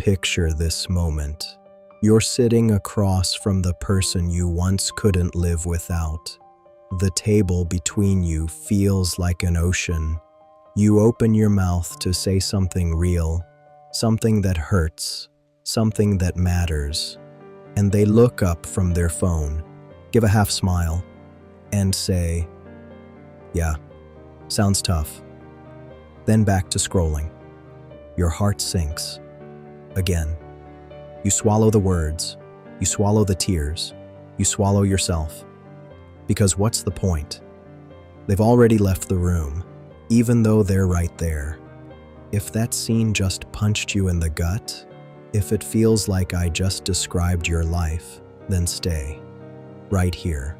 picture this moment. You're sitting across from the person you once couldn't live without. The table between you feels like an ocean. You open your mouth to say something real, something that hurts, something that matters, and they look up from their phone, give a half smile, and say, "Yeah, sounds tough." Then back to scrolling. Your heart sinks. Again. You swallow the words, you swallow the tears, you swallow yourself. Because what's the point? They've already left the room, even though they're right there. If that scene just punched you in the gut, if it feels like I just described your life, then stay. Right here.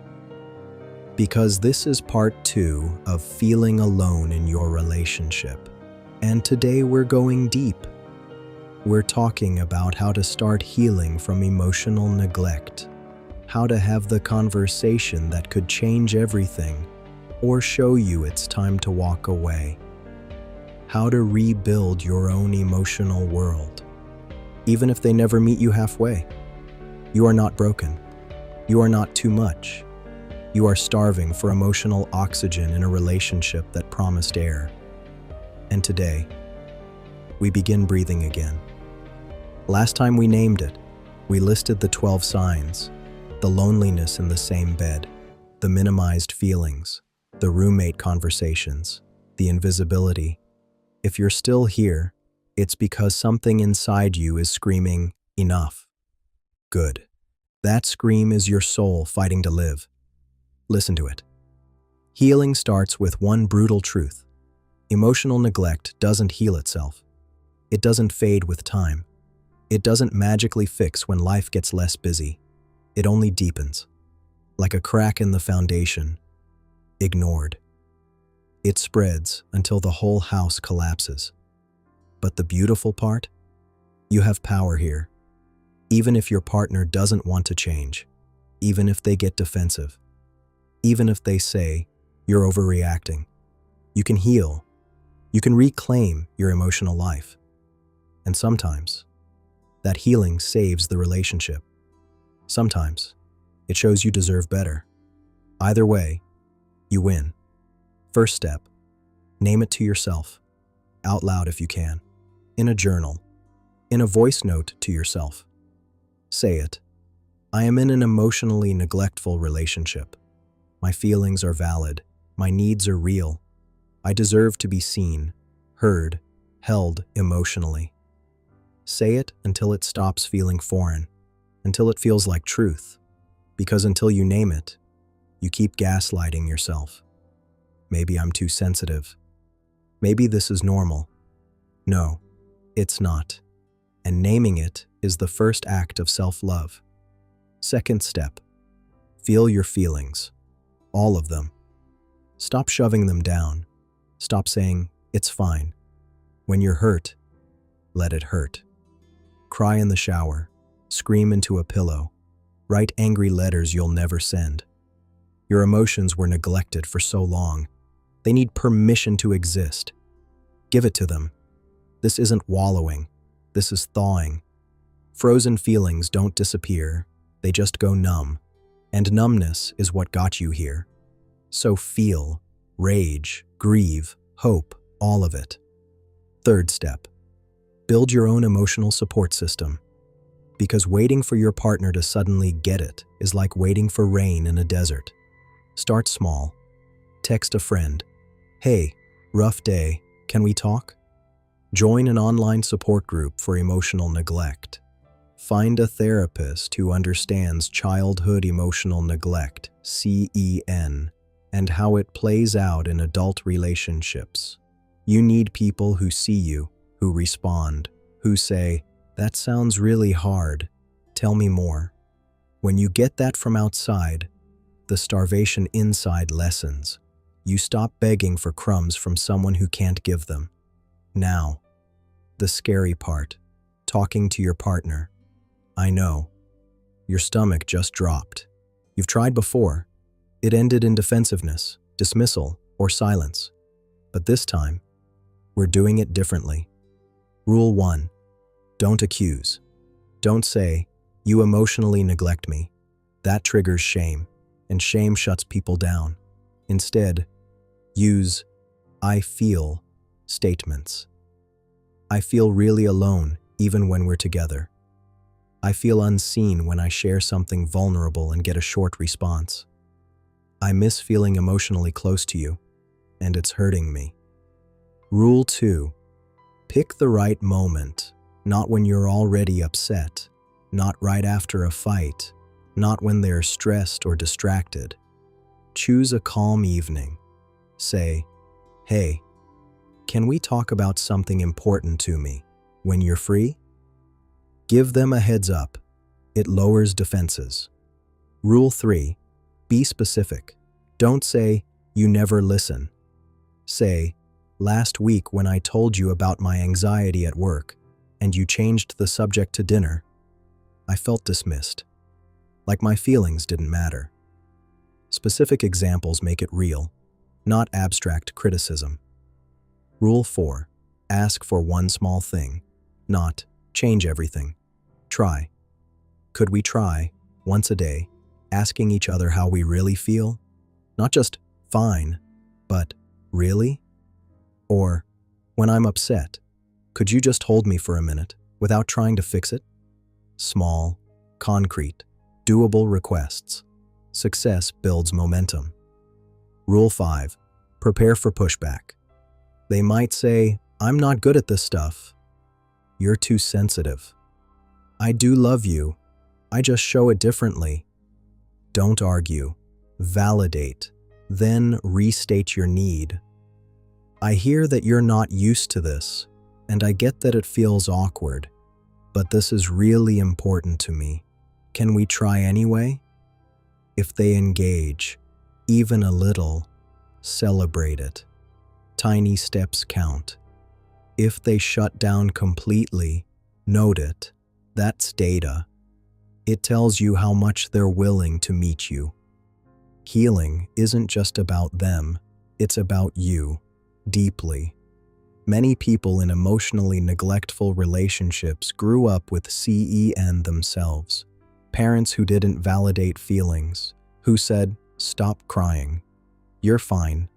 Because this is part 2 of feeling alone in your relationship. And today we're going deep. We're talking about how to start healing from emotional neglect, how to have the conversation that could change everything or show you it's time to walk away, how to rebuild your own emotional world, even if they never meet you halfway. You are not broken. You are not too much. You are starving for emotional oxygen in a relationship that promised air. And today, we begin breathing again. Last time we named it, we listed the 12 signs, the loneliness in the same bed, the minimized feelings, the roommate conversations, the invisibility. If you're still here, it's because something inside you is screaming, "Enough." Good. That scream is your soul fighting to live. Listen to it. Healing starts with one brutal truth. Emotional neglect doesn't heal itself. It doesn't fade with time. It doesn't magically fix when life gets less busy. It only deepens, like a crack in the foundation, ignored. It spreads until the whole house collapses. But the beautiful part? You have power here. Even if your partner doesn't want to change, even if they get defensive, even if they say, "You're overreacting," you can heal. You can reclaim your emotional life. And sometimes, that healing saves the relationship. Sometimes, it shows you deserve better. Either way, you win. First step, name it to yourself, out loud if you can, in a journal, in a voice note to yourself. Say it. I am in an emotionally neglectful relationship. My feelings are valid. My needs are real. I deserve to be seen, heard, held emotionally. Say it until it stops feeling foreign, until it feels like truth. Because until you name it, you keep gaslighting yourself. Maybe I'm too sensitive. Maybe this is normal. No, it's not. And naming it is the first act of self-love. Second step, feel your feelings, all of them. Stop shoving them down. Stop saying, "It's fine." When you're hurt, let it hurt. Cry in the shower, scream into a pillow, write angry letters you'll never send. Your emotions were neglected for so long. They need permission to exist. Give it to them. This isn't wallowing. This is thawing. Frozen feelings don't disappear. They just go numb. And numbness is what got you here. So feel, rage, grieve, hope, all of it. Third step, build your own emotional support system. Because waiting for your partner to suddenly get it is like waiting for rain in a desert. Start small. Text a friend. "Hey, rough day, can we talk?" Join an online support group for emotional neglect. Find a therapist who understands childhood emotional neglect, CEN, and how it plays out in adult relationships. You need people who see you, who respond, who say, "That sounds really hard. Tell me more." When you get that from outside, the starvation inside lessens. You stop begging for crumbs from someone who can't give them. Now, the scary part, talking to your partner. I know. Your stomach just dropped. You've tried before. It ended in defensiveness, dismissal, or silence. But this time, we're doing it differently. Rule 1. Don't accuse. Don't say, "You emotionally neglect me." That triggers shame, and shame shuts people down. Instead, use "I feel" statements. I feel really alone even when we're together. I feel unseen when I share something vulnerable and get a short response. I miss feeling emotionally close to you, and it's hurting me. Rule 2. Pick the right moment, not when you're already upset, not right after a fight, not when they're stressed or distracted. Choose a calm evening. Say, "Hey, can we talk about something important to me when you're free?" Give them a heads up. It lowers defenses. Rule 3. Be specific. Don't say, "You never listen." Say, "Last week when I told you about my anxiety at work and you changed the subject to dinner, I felt dismissed, like my feelings didn't matter." Specific examples make it real, not abstract criticism. Rule 4. Ask for one small thing, not change everything. Try. Could we try, once a day, asking each other how we really feel? Not just "fine," but "really?" Or, "When I'm upset, could you just hold me for a minute without trying to fix it?" Small, concrete, doable requests. Success builds momentum. Rule 5. Prepare for pushback. They might say, "I'm not good at this stuff." You're too sensitive. "I do love you. I just show it differently." Don't argue. Validate. Then restate your need. "I hear that you're not used to this, and I get that it feels awkward, but this is really important to me. Can we try anyway?" If they engage, even a little, celebrate it. Tiny steps count. If they shut down completely, note it. That's data. It tells you how much they're willing to meet you. Healing isn't just about them, it's about you, deeply. Many people in emotionally neglectful relationships grew up with CEN themselves. Parents who didn't validate feelings, who said, "Stop crying. You're fine."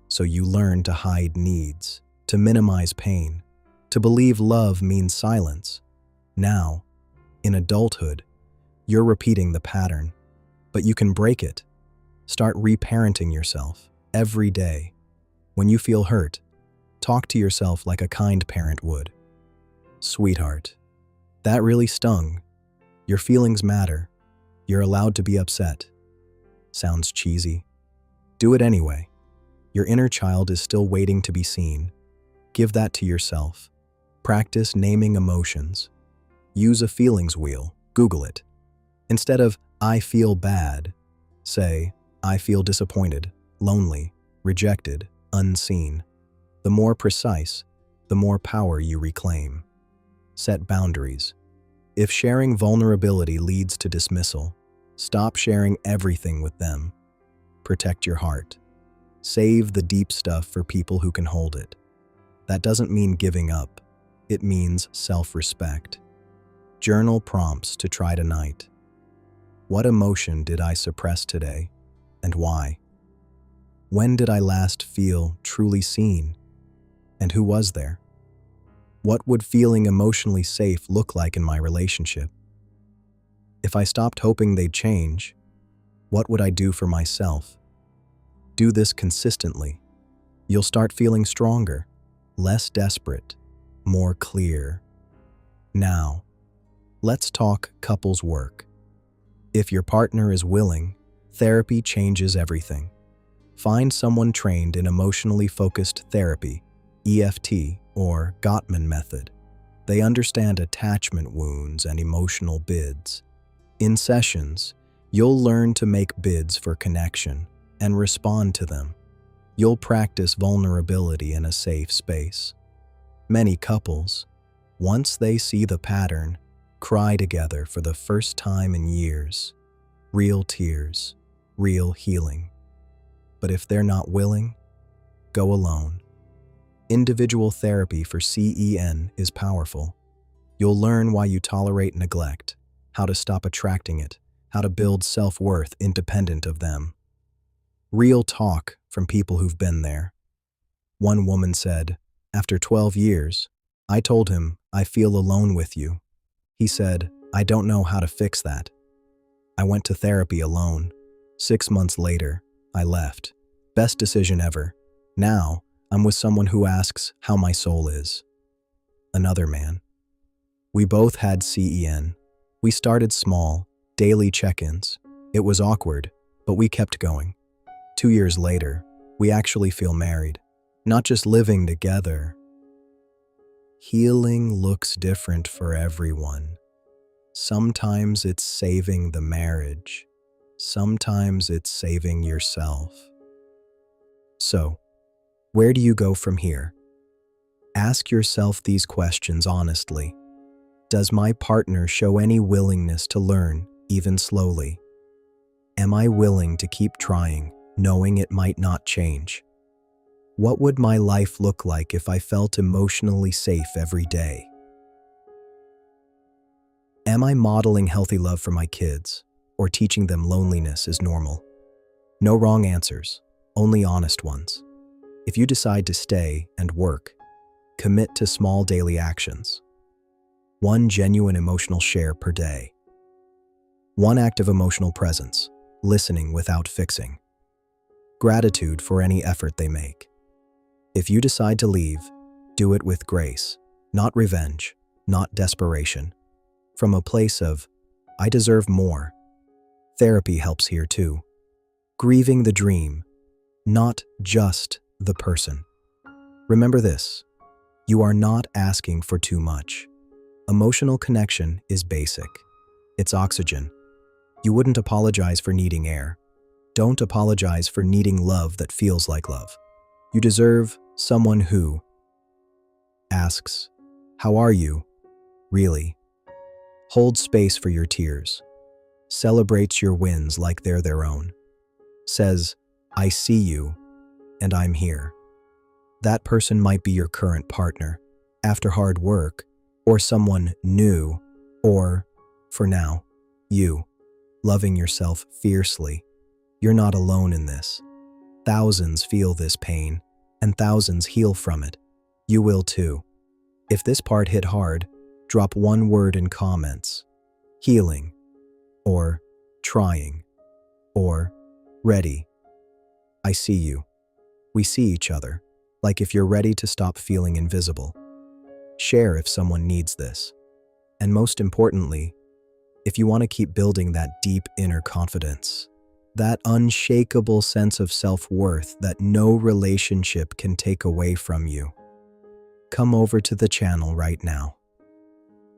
So you learn to hide needs, to minimize pain, to believe love means silence. Now, in adulthood, you're repeating the pattern, but you can break it. Start reparenting yourself every day. When you feel hurt, talk to yourself like a kind parent would. "Sweetheart, that really stung. Your feelings matter. You're allowed to be upset." Sounds cheesy. Do it anyway. Your inner child is still waiting to be seen. Give that to yourself. Practice naming emotions. Use a feelings wheel. Google it. Instead of "I feel bad," say "I feel disappointed, lonely, rejected, unseen." The more precise, the more power you reclaim. Set boundaries. If sharing vulnerability leads to dismissal, stop sharing everything with them. Protect your heart. Save the deep stuff for people who can hold it. That doesn't mean giving up. It means self-respect. Journal prompts to try tonight. What emotion did I suppress today, and why? When did I last feel truly seen, and who was there? What would feeling emotionally safe look like in my relationship? If I stopped hoping they'd change, what would I do for myself? Do this consistently. You'll start feeling stronger, less desperate, more clear. Now, let's talk couples work. If your partner is willing, therapy changes everything. Find someone trained in emotionally focused therapy, EFT, or Gottman method. They understand attachment wounds and emotional bids. In sessions, you'll learn to make bids for connection and respond to them. You'll practice vulnerability in a safe space. Many couples, once they see the pattern, cry together for the first time in years. Real tears, real healing. But if they're not willing, go alone. Individual therapy for CEN is powerful. You'll learn why you tolerate neglect, how to stop attracting it, how to build self-worth independent of them. Real talk from people who've been there. One woman said, "After 12 years, I told him, I feel alone with you. He said, I don't know how to fix that. I went to therapy alone. 6 months later, I left. Best decision ever. Now, I'm with someone who asks how my soul is." Another man. "We both had CEN. We started small, daily check-ins. It was awkward, but we kept going. 2 years later, we actually feel married. Not just living together." Healing looks different for everyone. Sometimes it's saving the marriage. Sometimes it's saving yourself. So, where do you go from here? Ask yourself these questions honestly. Does my partner show any willingness to learn, even slowly? Am I willing to keep trying, knowing it might not change? What would my life look like if I felt emotionally safe every day? Am I modeling healthy love for my kids, or teaching them loneliness is normal? No wrong answers, only honest ones. If you decide to stay and work, commit to small daily actions. 1 genuine emotional share per day. 1 act of emotional presence, listening without fixing. Gratitude for any effort they make. If you decide to leave, do it with grace, not revenge, not desperation. From a place of, I deserve more. Therapy helps here too. Grieving the dream, not just the person. Remember this, you are not asking for too much. Emotional connection is basic. It's oxygen. You wouldn't apologize for needing air. Don't apologize for needing love that feels like love. You deserve someone who asks, "How are you?" Really. Holds space for your tears. Celebrates your wins like they're their own. Says, "I see you, and I'm here." That person might be your current partner, after hard work, or someone new, or, for now, you, loving yourself fiercely. You're not alone in this. Thousands feel this pain, and thousands heal from it. You will too. If this part hit hard, drop 1 word in comments. Healing, or trying, or ready. I see you. We see each other, like if you're ready to stop feeling invisible. Share if someone needs this. And most importantly, if you want to keep building that deep inner confidence, that unshakable sense of self-worth that no relationship can take away from you, come over to the channel right now.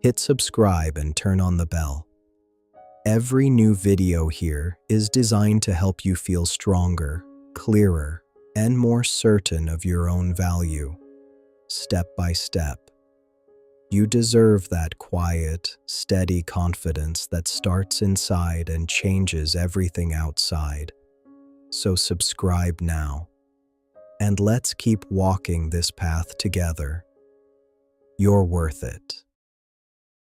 Hit subscribe and turn on the bell. Every new video here is designed to help you feel stronger, clearer, and more certain of your own value, step by step. You deserve that quiet, steady confidence that starts inside and changes everything outside. So subscribe now, and let's keep walking this path together. You're worth it.